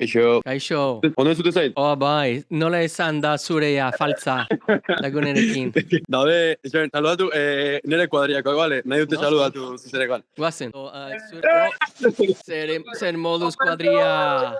Eixo. Kaixo. Ondo zute zait? Oh, bai, nola esan da zurea faltza lagunerekin. Daude, saludatu, nire kuadriakoak, bale? Nahi dute saludatu zuzerekoan. Guazen. Zer moduz kuadria.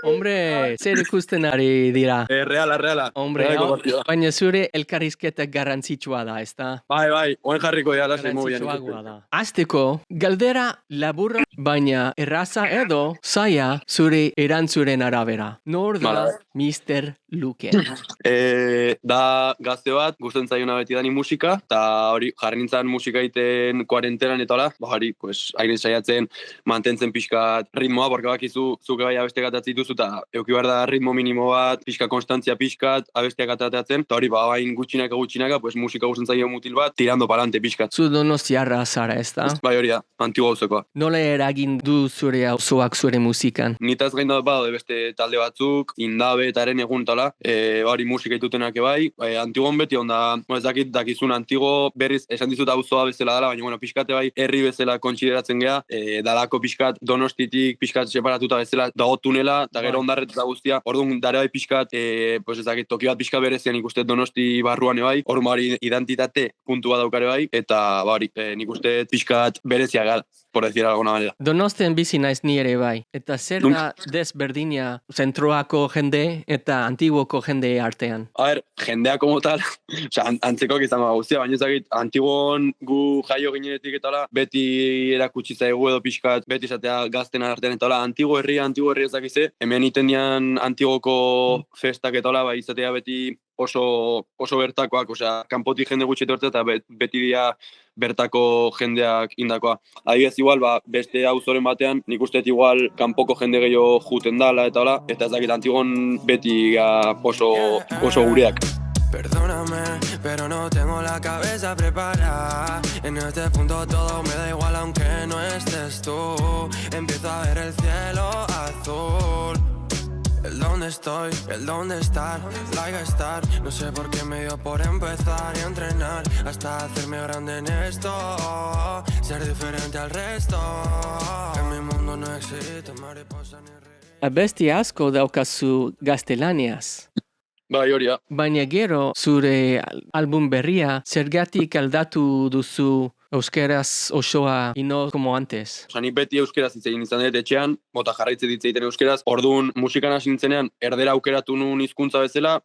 Hombre, zer ikusten ari dira. Reala. Hombre, baina zure elkarrizketa garrantzitsua da, ezta? Bai, oen jarriko ya lasai mobian. Garrantzitsuagoa da. Azteko, galdera laburra, baina erraza edo zaila zure erantzuren arabera. Nor da Mr. Luke? Da gazte bat, gusten zaiona beti dani musika, eta hori jarri nintzen musika egiten kuarentenan eta hola, hori, pues, hainen saiatzen mantentzen pixkat ritmoa, porque bakizu zuke bai abesteak atatzen dituzu, eta euki behar da ritmo minimo bat, pixka konstantzia pixkat, abesteak atatzen, eta hori, bain gutxinaka, pues, musika gusten zaio mutil bat, tirando palante pixkat. Zu donostiarra zara, ezta? Bai hori da, antigo auzokoa. Nola eragin du zure auzoak zure musikan? Nitaz gain da badaude beste talde batzuk, Indabe eta Eren egun tala, hori musika itutenak bai, Antigon beti onda, ez dakizun Antigo berriz esan dizut auzoa bezala dela, baina bueno, pixkate bai herri bezala kontsideratzen gea, dalako pixkat Donostitik pixkat separatuta bezala dago tunela, eta gero ondarret eta guztia, orduan dare bai pixkat, pues ez dakit, toki bat pixka berezian ikuste Donosti barruan bai, orduan hori identitate puntua daukare bai, eta hori, nik uste pixkat berezia gara, por decir alguna manera. Donostian bizi naiz ni ere bai, eta zer da desberdina zentroako jende eta antiguoko jende artean? A ver, jendea como tal, antzekoak izango guztia, baina ezagit, Antigon gu jaio ginenetik eta beti erakutsi zaigu edo pixkat, beti izatea gazten artean eta Antigo herri ezakize, hemen itendian Antigoko festak eta bai izatea beti oso bertakoak, osea, kanpotik jende gutxi etortzea eta beti dira bertako jendeak indakoa. Adibidez igual, beste auzoren batean, nik usteet igual kanpoko jende gehiago juten dala eta hola, eta ez dakit Antigon beti oso gureak. Perdóname, pero no tengo la cabeza preparada. En este punto todo me da igual aunque no estés tú. Empiezo a ver el cielo azul. El dónde estoy, el dónde estar, like estar. No sé por qué me dio por empezar y entrenar hasta hacerme grande en esto. Ser diferente al resto. En mi mundo no existe mariposa ni rey. Abesti asko daukazu gaztelaniaz. Bai, hori da. Baina gero zure album berria zergatik aldatu duzu euskeraz osoa ino como antes? Osa, ni beti euskeraz hitz egin izan dut etxean, bota jarraitze hitz egiten euskeraz, orduan musikan hasi nintzenean erdera aukeratu nun hizkuntza bezala,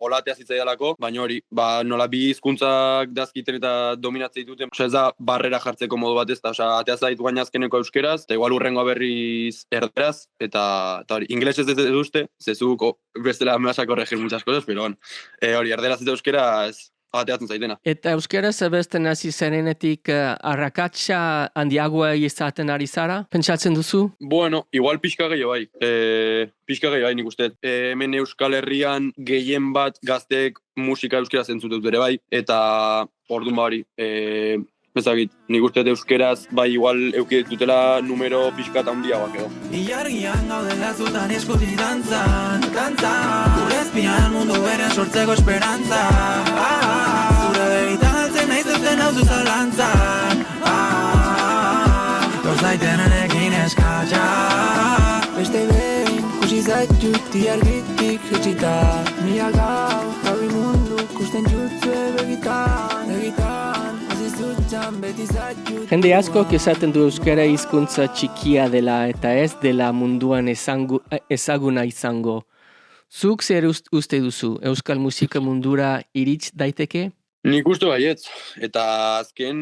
olatea zitzaidalako, baina hori, nola bi hizkuntzak dazkiten eta dominatzen dituten, osa ez da barrera jartzeko modu bat ez da, osa, atea zait guain azkeneko euskeraz, eta igual urrengoa berriz erderaz, eta hori, inglesez ez uste, zezuko bestela me vas a corregir muchas cosas, pero bueno, hori, erderaz eta euskeraz, ateatzen zaitena. Eta euskeraz abesten hasi zarenetik arrakatsa handiagoa izaten ari zara, pentsatzen duzu? Bueno, igual pixka gehiago bai, nik uste. Hemen Euskal Herrian gehien bat gazteek musika euskeraz entzutut ere bai, eta orduan hori, ezagit, nik uste euskeraz bai igual eukidetutela numero pixka eta handiagoak edo. Ilargian gaudela zutan eskutik dantzan, gure espian mundu beren sortzeko esperantza. Zure begitan altzen nahi zuten hau zuzalantzan. Gauz daiten anekin eskatxa. Beste behin, kusi zaitut iargitik jetxita. Mila gabi mundu kusten jutzue begitan. Jende askok esaten du euskara hizkuntza txikia dela eta ez dela munduan ezaguna izango. Zuk zer uste duzu, euskal musika mundura irits daiteke? Nik uste baietz, eta azken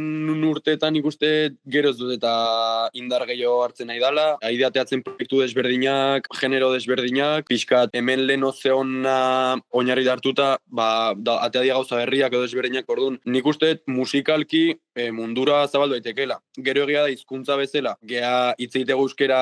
urteetan nik uste geroz dut eta indar gehiago hartzen nahi dala, aideateatzen proiektu desberdinak, genero desberdinak, pixkat hemen lehen ozeona oinarri hartuta, atea dia gauza berriak edo desberdinak, orduan, nik uste musikalki mundura zabaldu daitekeela. Gero egia da hizkuntza bezala, gea hitz egiteko euskera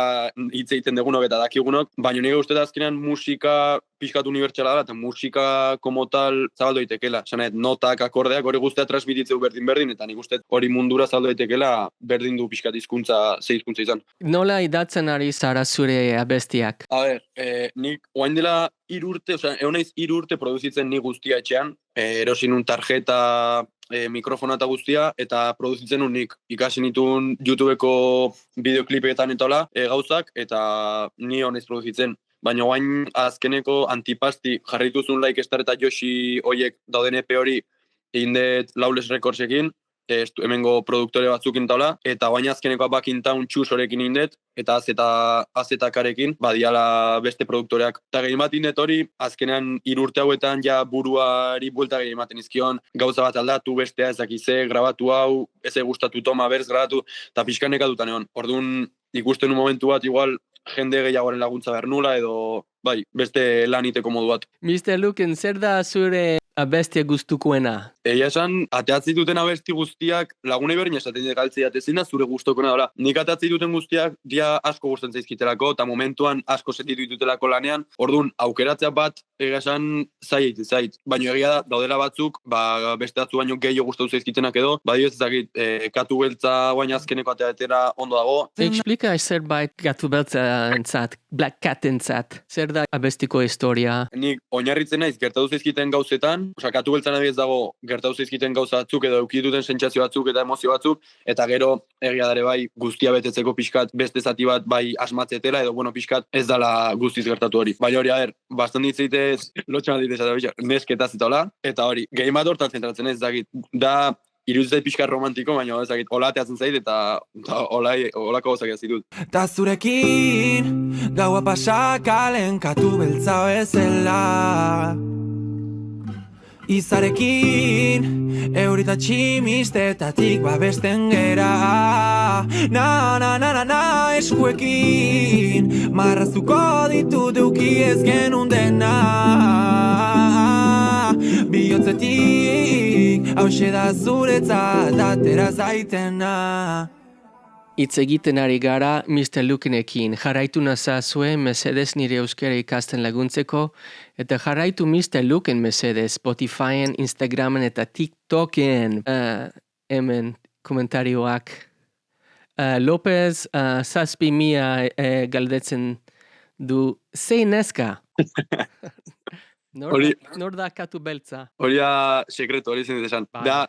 hitz egiten dugunok eta dakigunok, baina nire uste da azkenean musika pixkat unibertsala da, eta musika como tal zabaldu daitekeela. Zanet, notak, akordeak, hori guztia transmititzeu berdin, eta nik uste hori mundura zabaldu daitekeela berdin du pixkat hizkuntza, ze hizkuntza izan. Nola idatzen ari zara zure abestiak? A ber, nik oain dela 3 urte, egon naiz 3 urte produzitzen nik guztia etxean, erosin un tarjeta, mikrofona eta guztia, eta produzitzen nik ikasi nituen YouTubeko bideoklipetan eta gauzak, eta ni honez produzitzen. baina guain azkeneko antipasti jarrituzun Like Star eta Yoshi hoiek dauden EP hori egin dut Lawless Recordsekin, hemengo produktore batzukin taula, eta guain azkenekoa Back in Town Txusorekin indet, eta azetakarekin, badiala beste produktoreak. Eta gehien bat indet hori, azkenean 3 urte hauetan ja buruari buelta gehien ematen izkion, gauza bat aldatu, bestea ezakize, grabatu hau, ez gustatu toma, berz grabatu, eta pixka nekatutan egon. Orduan, ikusten un momentu bat, igual, jende gehiagoren laguntza behar nula, edo, bai, beste lan iteko modu bat. Mr. Luken, zer da zure abestia gustukoena? Egia esan, ateatzi duten abesti guztiak lagunei berdin esaten dut galtzea ezin da zure gustokona dela. Nik ateatzi duten guztiak dia asko gustatzen zaizkitelako eta momentuan asko sentitu ditutelako lanean. Orduan, aukeratzea bat egia esan zait. Baina egia da, daudela batzuk, beste batzu baino gehiago gustatu zaizkitenak edo, badio ez ezagit, katu beltza guain azkeneko ateatera ondo dago. Explika zerbait Katu beltza entzat, Black Cat entzat. Zer da abestiko historia? Nik oinarritzen naiz gertatu zaizkiten gauzetan, katu beltzan ez dago gertatu zaizkiten gauza batzuk edo eukiduten sentsazio batzuk eta emozio batzuk, eta gero egia dare bai guztia betetzeko pixkat beste zati bat bai asmatzetela edo pixkat ez dala guztiz gertatu hori. Bai hori, bastan ditzeitez, lotxan ditez eta nesketaz eta hola, eta hori, gehien bat hortan zentratzen ez dakit, da iruditzait pixkat romantiko, baina ez dakit, hola ateatzen zait eta holako gauzak ez ditut. Ta zurekin, gaua pasakalen katu beltza bezala. Izarekin, eurita tximistetatik babesten gera. Na, eskuekin, marraztuko ditut euki ez genuen dena. Bihotzetik, hause da zuretzat atera zaitena. Hitz egiten ari gara Mr. Lukenekin. Jarraitu nazazue mesedez nire euskara ikasten laguntzeko, eta jarraitu Mr. Luken mesedez Spotifyen, Instagramen eta TikToken. Hemen komentarioak. Lopez, 7.000 galdetzen du, zei neska? Nor da katu beltza? Hori da sekretu, hori zen desan. Da,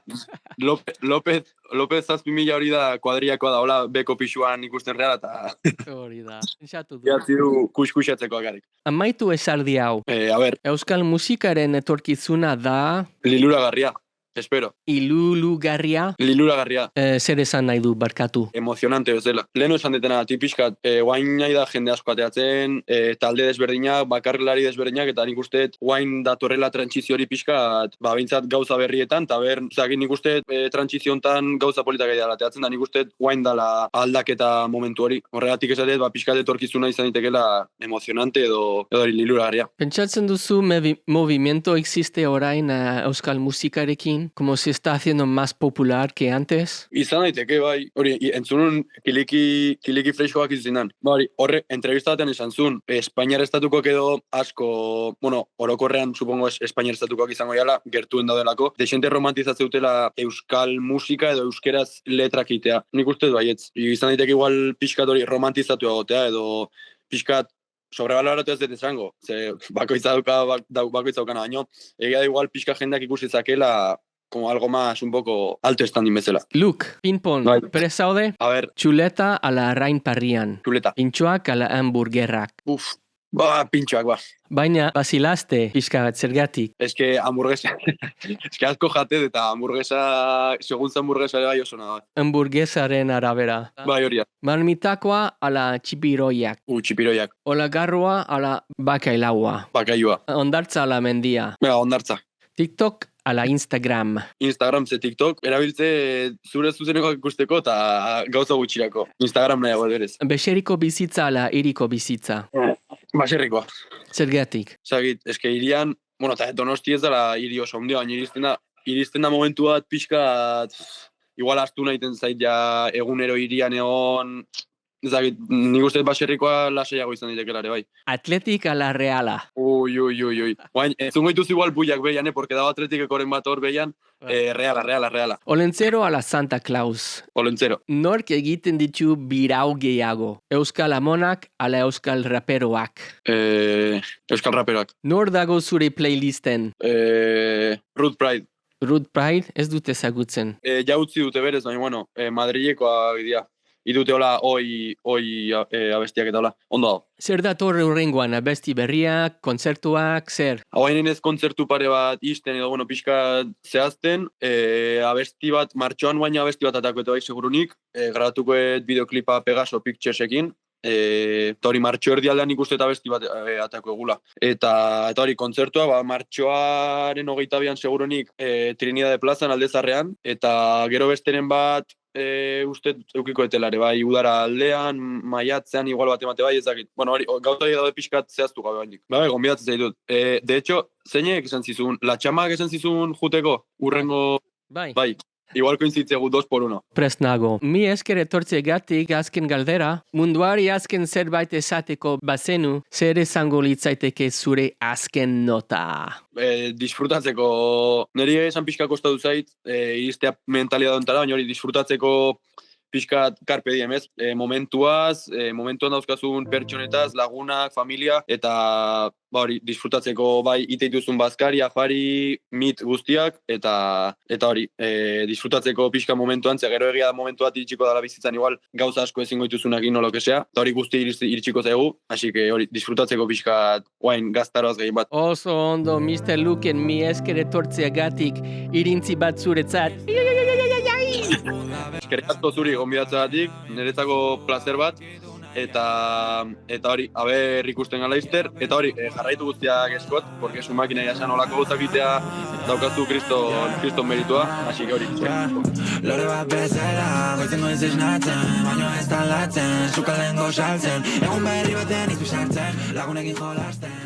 Lopez 7.000 hori da kuadriakoa da, hola beko pixuan ikusten reala, eta... Hori da, esatu du. Jatzi du kuskusatzeko agarik. Amaitu esaldi hau. A ber. Euskal musikaren etorkizuna da... Liluragarria. Espero. Ilulugarria. Liluragarria. Zer esan nahi du, barkatu? Emozionante bezala. Leheno esan detena, tipiskat, guain nahi da jende asko ateatzen, talde desberdinak, bakarrelari desberdinak, eta nik usteet guain datorrela trantsizio hori pixkat, bintzat gauza berrietan, eta nik usteet trantziziontan gauza politak edala ateatzen, da nik usteet guain dala aldaketa momentu hori. Horregatik esatet, pixkat etorkizuna izan ditekela emozionante edo liluragarria. Pentsatzen duzu movimiento existe orain euskal musikarekin? Como se está haciendo más popular que antes? Izan daiteke, bai. Hori, entzunun kiliki freskoak izuzinan. Hori, horre, entrevista batean esan zuen, Espainiar estatukoak edo asko, orokorrean, supongo, Espainiar estatukoak izango jala, gertuen daudelako, desente romantizatzeutela euskal musika edo euskeraz letrak itea. Nik uste baietz. Izan daiteke igual pixkat hori romantizatu egotea, edo pixkat sobrebaloratu ez dut esango, ze bakoitza daukana baino, egia da igual pixka jendeak ikusi zakela como algo más un poco alto standing bezala. Luke, ping-pong, presaude? A ver. Txuleta ala Rain Parrian. Txuleta. Pintxoak ala hamburgerrak. Pintxoak, Baina, basilaste, pixka bat, zergatik. Eske hamburguesa, asko jatet eta hamburguesa, seguntza hamburguesa ere bai oso nada. Hamburguesaren arabera. Bai, horia. Marmitakoa ala txipiroiak. Txipiroiak. Olagarroa ala bakailaua. Bakailua. Ondartza ala mendia. Ondartza. TikTok ala Instagram. Instagram ze TikTok, erabiltze zure zuzenekoak ikusteko eta gauza gutxirako. Instagram nahiago berez. Beseriko bizitza ala iriko bizitza. Baserrikoa. Zergatik? Zagit, eske irian, eta Donosti ez dela hiri oso ondia, baina iristen da momentu bat pixka, igual astu nahiten zait ja egunero irian egon, zagit, nik uste baserrikoa lasaiago izan ditekelare, bai. Atletik ala Reala? Ui. Baina, zungo dituz igual buiak behian, porque dago atletikekoren bat hor behian, Reala. Olentzero ala Santa Claus? Olentzero. Nork egiten ditu birau gehiago? Euskal Amonak ala Euskal Raperoak? Euskal Raperoak. Nor dago zure playlisten? Ruth Pride. Ruth Pride ez dute ezagutzen? Ja utzi dute berez, baina, Madrilekoa dira. idute hola oi abestiak eta hola, ondo dago. Zer dator hurrengoan, abesti berriak, kontzertuak, zer? Hauainen ez kontzertu pare bat isten edo, pixka zehazten, abesti bat, martxoan baina abesti bat atako eta bai segurunik, grabatukoet bideoklipa Pegaso Picturesekin, eta hori martxo erdialdean ikuste eta abesti bat atako egula. Eta hori kontzertua, martxoaren 22an segurunik Trinidade Plazan Aldezarrean, eta gero besteren bat, uste eukiko etelare, bai, udara aldean, maiatzean, igual bat emate bai, ezakit. Bueno, hori, gauta daude pixkat zehaztu gabe bainik. Bai, gonbidatzen zaitut. De hecho, zeinek esan zizun, La Txamak esan zizun juteko, urrengo, bai. Igual koinzitzegu 2x1. Prest nago. Mi esker etortzegatik azken galdera, munduari azken zerbait esateko bazenu, zer esango litzaiteke zure azken nota? Disfrutatzeko, niri esan pixka kostatu zait, iristea mentalidad ontara, baina hori disfrutatzeko pixka carpe diem, ez? Momentuan dauzkazun pertsonetaz, lagunak, familia, eta hori, disfrutatzeko bai iteituzun bazkari, afari, mit guztiak, eta hori, disfrutatzeko pixka momentuan, gero egia momentu bat iritsiko dala bizitzan igual, gauza asko ezingo dituzunak ino lokesea, eta hori guzti iritsiko zaigu, así que hori, disfrutatzeko pixka guain gaztaroaz gehien bat. Oso ondo, Mr. Luken, mi esker etortzeagatik irintzi bat zuretzat. Eskerrik asko zuri gonbidatzeagatik, niretzako placer bat, eta hori, aber ikusten gala izter, eta hori, jarraitu guztiak eskot, porque su makina jasan olako gauzak itea daukazu kriston meritua, así que hori. Lore bat bezala, goizengo ez esnatzen, baino ez talatzen, sukalen goxaltzen, egun berri baten izpisartzen, lagunekin jolasten.